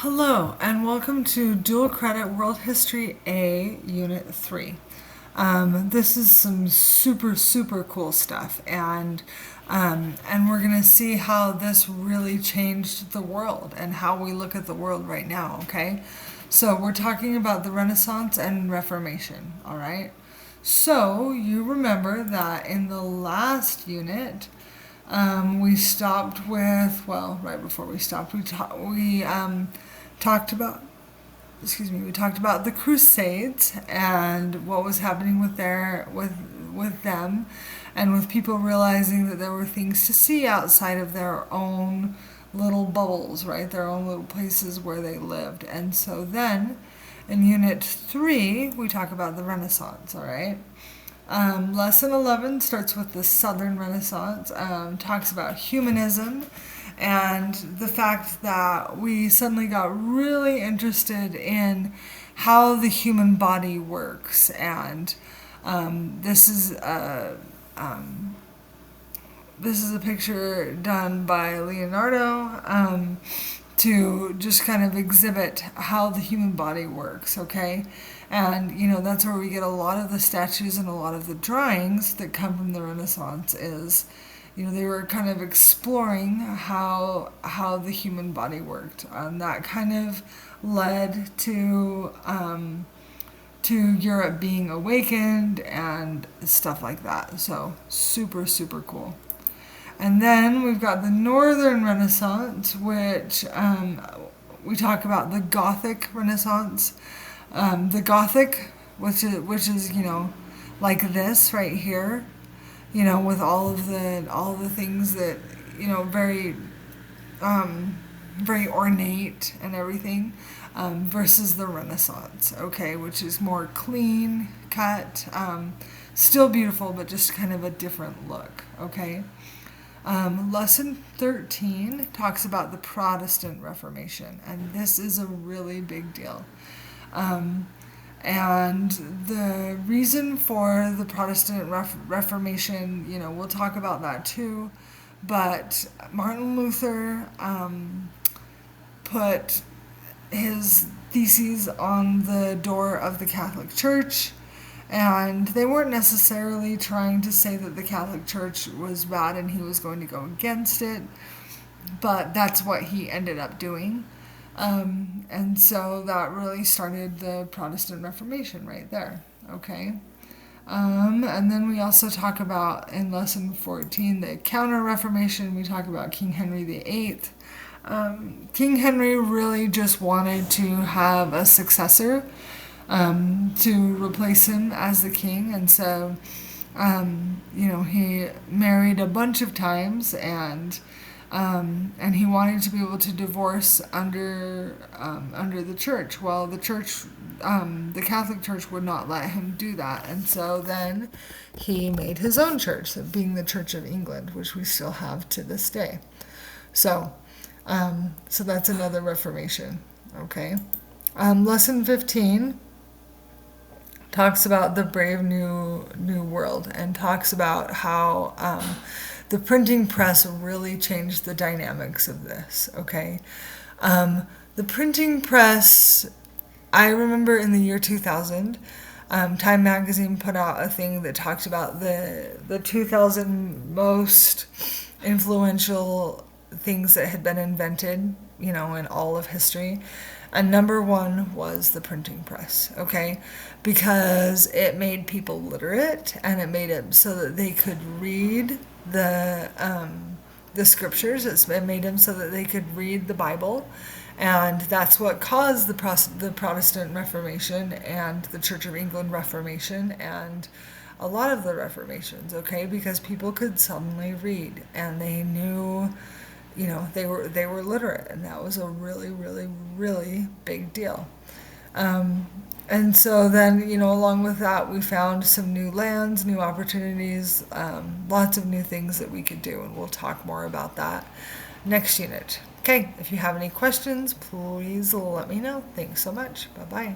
Hello, and welcome to Dual Credit World History A, Unit 3. This is some super cool stuff, and we're going to see how this really changed the world and how we look at the world right now, okay? So, we're talking about the Renaissance and Reformation, all right? So, you remember that in the last unit, we stopped with, well, right before we stopped, we talked about, we talked about the Crusades and what was happening with them, and with people realizing that there were things to see outside of their own little bubbles, right? Their own little places where they lived. And so then, in Unit 3, we talk about the Renaissance, all right? Lesson 11 starts with the Southern Renaissance, talks about humanism and the fact that we suddenly got really interested in how the human body works. And this is a picture done by Leonardo to just kind of exhibit how the human body works, okay? And, that's where we get a lot of the statues and a lot of the drawings that come from the Renaissance is, they were kind of exploring how the human body worked. And that kind of led to Europe being awakened and stuff like that. So super cool. And then we've got the Northern Renaissance, which we talk about the Gothic Renaissance. The Gothic, which is like this right here, with all of the things that very very ornate and everything, versus the Renaissance, okay, which is more clean cut, still beautiful, but just kind of a different look, okay. Lesson 13 talks about the Protestant Reformation, and this is a really big deal. And the reason for the Protestant Reformation, we'll talk about that too, but Martin Luther put his theses on the door of the Catholic Church. And they weren't necessarily trying to say that the Catholic Church was bad and he was going to go against it, but that's what he ended up doing. And so that really started the Protestant Reformation right there, okay? And then we also talk about, in Lesson 14, the Counter-Reformation. We talk about King Henry VIII. King Henry really just wanted to have a successor to replace him as the king, and so he married a bunch of times, and he wanted to be able to divorce under the church. Well, the church, the Catholic Church, would not let him do that, and so then he made his own church, being the Church of England, which we still have to this day. So that's another Reformation. Okay, Lesson 15 talks about the brave new world, and talks about how the printing press really changed the dynamics of this, okay? The printing press, I remember in the year 2000, Time Magazine put out a thing that talked about the 2000 most influential things that had been invented, in all of history. And number one was the printing press, okay? Because it made people literate, and it made it so that they could read the scriptures. It made them so that they could read the Bible, and that's what caused the Protestant Reformation and the Church of England Reformation and a lot of the Reformations, okay? Because people could suddenly read, and they knew, they were literate, and that was a really big deal. And so then, along with that, we found some new lands, new opportunities, lots of new things that we could do, and we'll talk more about that next unit. Okay, if you have any questions, please let me know. Thanks so much. Bye-bye.